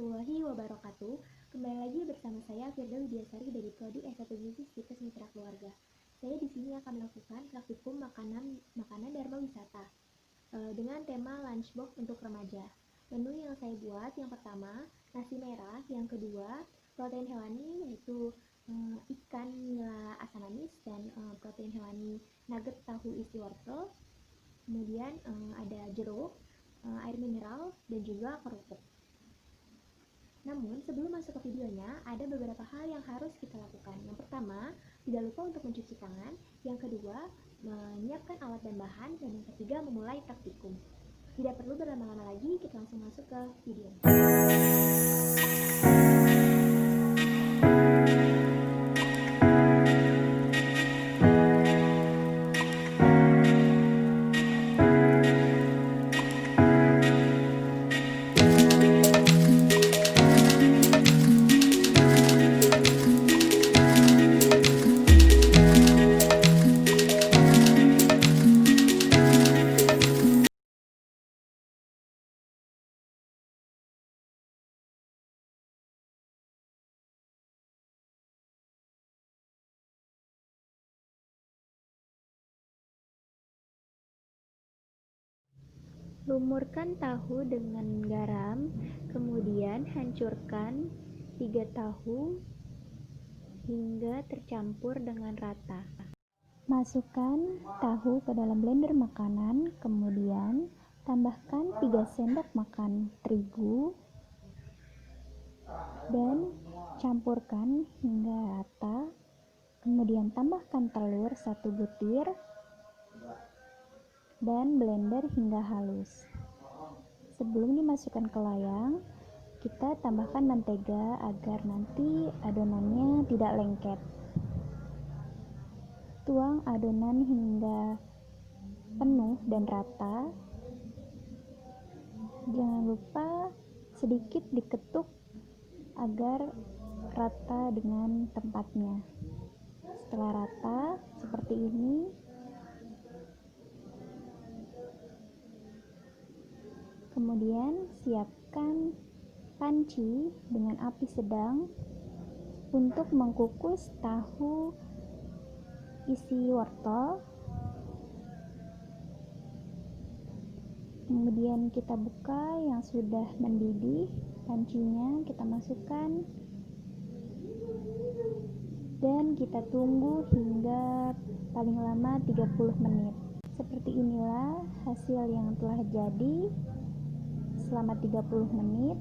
warahmatullahi wabarakatuh. Kembali lagi bersama saya Firda Widiasari dari Prodi S1 Gizi Stikes Mitra Keluarga. Saya di sini akan melakukan praktikum makanan Dharma Wisata dengan tema lunchbox untuk remaja. Menu yang saya buat yang pertama nasi merah, yang kedua protein hewani yaitu ikan nila asam manis dan protein hewani nugget tahu isi wortel. Kemudian ada jeruk, air mineral, dan juga kerupuk. Namun, sebelum masuk ke videonya, ada beberapa hal yang harus kita lakukan. Yang pertama, tidak lupa untuk mencuci tangan. Yang kedua, menyiapkan alat dan bahan. Dan yang ketiga, memulai praktikum. Tidak perlu berlama-lama lagi, kita langsung masuk ke video. Lumurkan tahu dengan garam, kemudian hancurkan 3 tahu hingga tercampur dengan rata. Masukkan tahu ke dalam blender makanan, kemudian tambahkan 3 sendok makan terigu dan campurkan hingga rata. Kemudian tambahkan telur 1 butir dan blender hingga halus. Sebelum dimasukkan ke loyang, kita tambahkan mentega agar nanti adonannya tidak lengket. Tuang adonan hingga penuh dan rata. Jangan lupa sedikit diketuk agar rata dengan tempatnya. Setelah rata seperti ini, kemudian siapkan panci dengan api sedang untuk mengkukus tahu isi wortel. Kemudian kita buka yang sudah mendidih pancinya, kita masukkan dan kita tunggu hingga paling lama 30 menit. Seperti inilah hasil yang telah jadi selama 30 menit.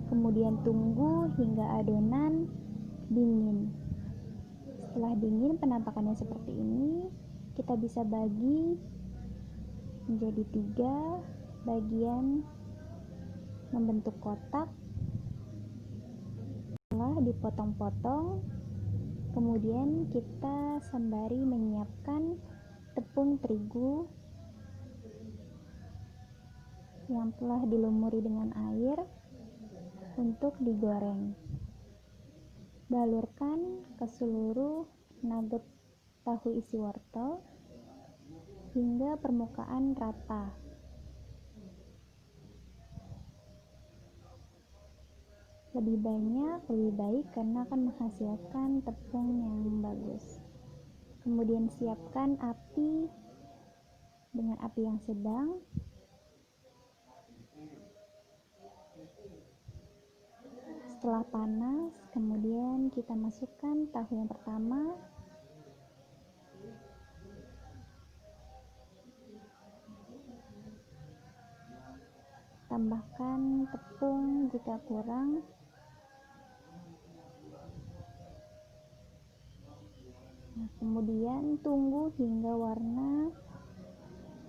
Kemudian tunggu hingga adonan dingin. Setelah dingin penampakannya seperti ini. Kita bisa bagi menjadi 3 bagian membentuk kotak. Setelah dipotong-potong, kemudian kita sembari menyiapkan tepung terigu yang telah dilumuri dengan air untuk digoreng. Balurkan ke seluruh nugget tahu isi wortel hingga permukaan rata. Lebih banyak, lebih baik karena akan menghasilkan tepung yang bagus. Kemudian siapkan api dengan api yang sedang. Setelah panas, kemudian kita masukkan tahu yang pertama. Tambahkan tepung jika kurang. Nah, kemudian tunggu hingga warna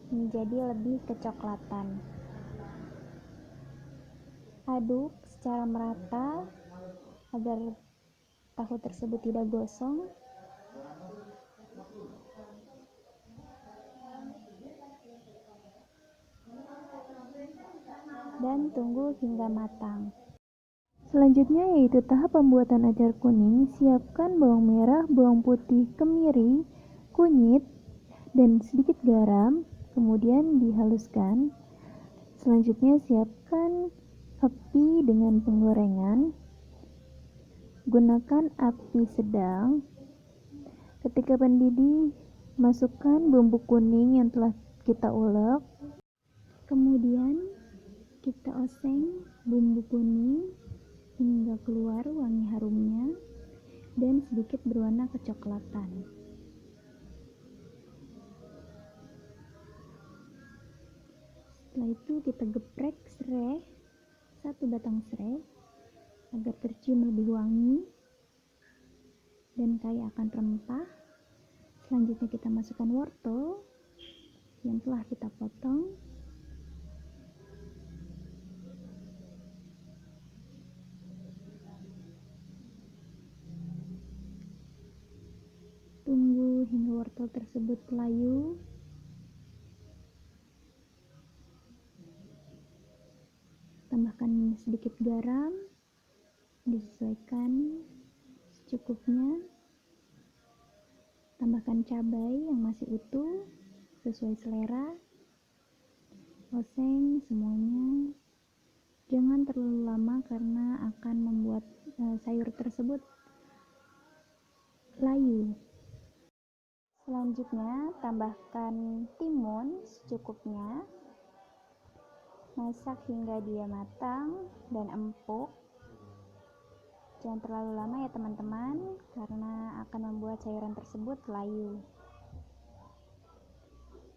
menjadi lebih kecoklatan. Aduk secara merata agar tahu tersebut tidak gosong. Dan tunggu hingga matang. Selanjutnya yaitu tahap pembuatan acar kuning. Siapkan bawang merah, bawang putih, kemiri, kunyit, dan sedikit garam. Kemudian dihaluskan. Selanjutnya siapkan Api dengan penggorengan, gunakan api sedang. Ketika mendidih, masukkan bumbu kuning yang telah kita ulek. Kemudian kita oseng bumbu kuning hingga keluar wangi harumnya dan sedikit berwarna kecoklatan. Setelah itu kita geprek serai, 1 batang serai agar tercium lebih wangi dan kaya akan rempah. Selanjutnya kita masukkan wortel yang telah kita potong. Tunggu hingga wortel tersebut layu. Tambahkan sedikit garam, disesuaikan secukupnya. Tambahkan cabai yang masih utuh sesuai selera. Oseng semuanya. Jangan terlalu lama karena akan membuat sayur tersebut layu. Selanjutnya, tambahkan timun secukupnya. Masak hingga dia matang dan empuk. Jangan terlalu lama ya teman-teman, karena akan membuat sayuran tersebut layu.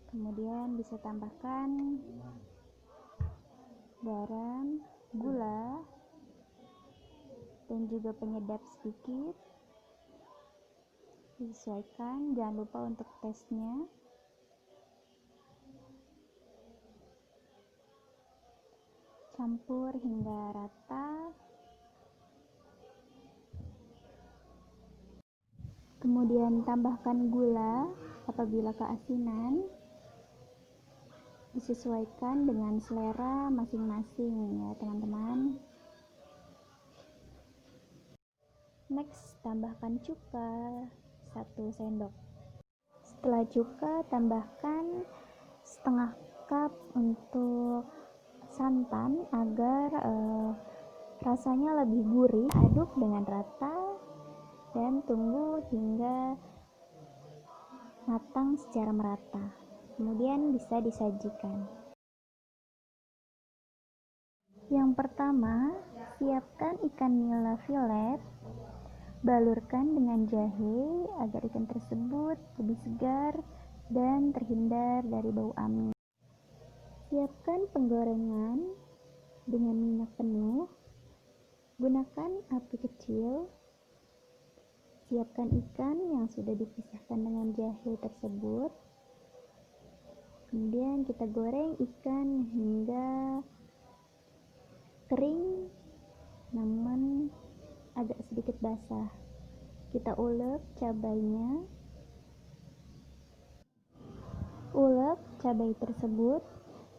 Kemudian bisa tambahkan garam, gula, dan juga penyedap sedikit. Disesuaikan, jangan lupa untuk tesnya. Campur hingga rata. Kemudian tambahkan gula apabila keasinan. Disesuaikan dengan selera masing-masing ya teman-teman. Next, tambahkan cuka 1 sendok. Setelah cuka, tambahkan setengah cup untuk santan agar rasanya lebih gurih. Aduk dengan rata dan tunggu hingga matang secara merata. Kemudian bisa disajikan. Yang pertama, siapkan ikan nila filet. Balurkan dengan jahe agar ikan tersebut lebih segar dan terhindar dari bau amis. Siapkan penggorengan dengan minyak penuh. Gunakan api kecil. Siapkan ikan yang sudah dipisahkan dengan jahe tersebut. Kemudian kita goreng ikan hingga kering namun agak sedikit basah. Kita ulek cabainya. Ulek cabai tersebut,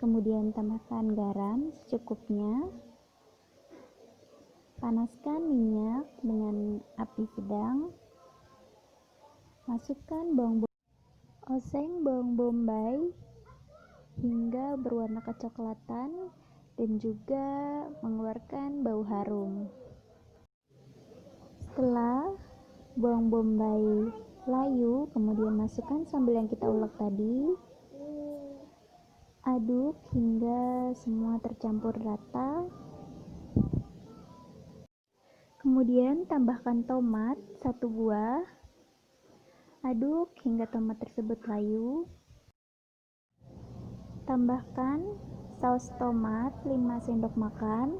kemudian tambahkan garam secukupnya. Panaskan minyak dengan api sedang. Masukkan bawang bombay. Oseng bawang bombay hingga berwarna kecoklatan dan juga mengeluarkan bau harum. Setelah bawang bombay layu, kemudian masukkan sambal yang kita ulek tadi. Aduk hingga semua tercampur rata. Kemudian tambahkan tomat 1 buah. Aduk hingga tomat tersebut layu. Tambahkan saus tomat 5 sendok makan.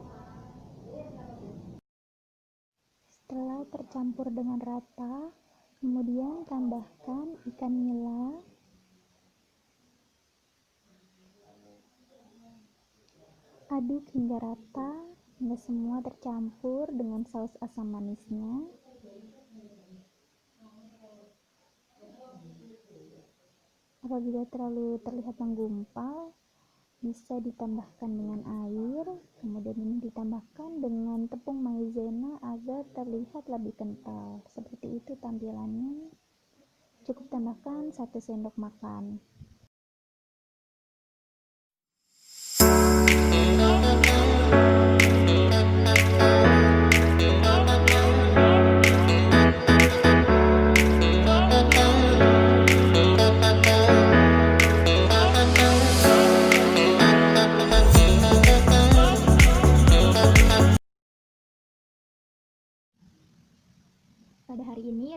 Setelah tercampur dengan rata, kemudian tambahkan ikan nila. Aduk hingga rata, hingga semua tercampur dengan saus asam manisnya. Apabila terlalu terlihat menggumpal, bisa ditambahkan dengan air, kemudian ini ditambahkan dengan tepung maizena agar terlihat lebih kental. Seperti itu tampilannya. Cukup tambahkan 1 sendok makan.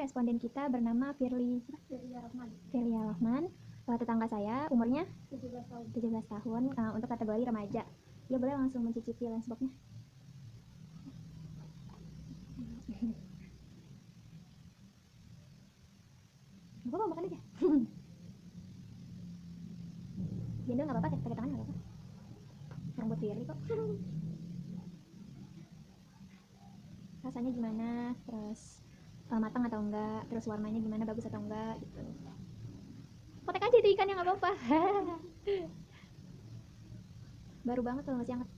responden kita bernama Firly Rahman. Tetangga saya, umurnya 17 tahun, untuk kategori remaja. Ya boleh langsung mencicipi lunchbox-nya. Gak apa-apa, makan aja. Gendong gak apa-apa, pakai tangan gak apa-apa. Orang buat Firly kok. Rasanya gimana, terus matang atau enggak, terus warnanya gimana, bagus atau enggak gitu. Potek aja itu ikannya, nggak apa-apa. Baru banget loh, masih hangat.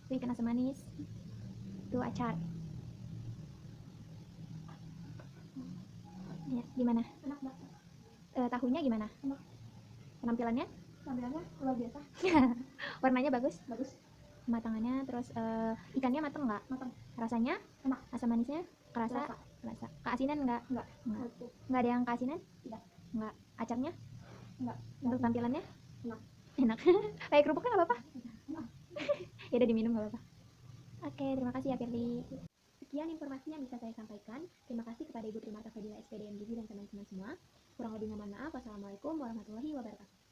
Itu ikan asam manis, itu acar. Ya, gimana? Enak banget. Tahunya gimana? Enak. Penampilannya Luar biasa. warnanya bagus, Kematangannya, terus ikannya matang nggak? matang. Rasanya Enak. asam manisnya kerasa? Keasinan nggak? Nggak. Nggak ada yang keasinan? Tidak. Nggak. Acarnya? Nggak. Untuk tampilannya? Enak. Enak. Kayak kerupuknya nggak apa-apa? Ya udah diminum nggak apa-apa. Oke, terima kasih ya Firly. Sekian informasi yang bisa saya sampaikan. Terima kasih kepada Ibu Trimarta Fadila SPDM Gizi dan teman-teman semua. Kurang lebihnya mohon maaf. Wassalamualaikum warahmatullahi wabarakatuh.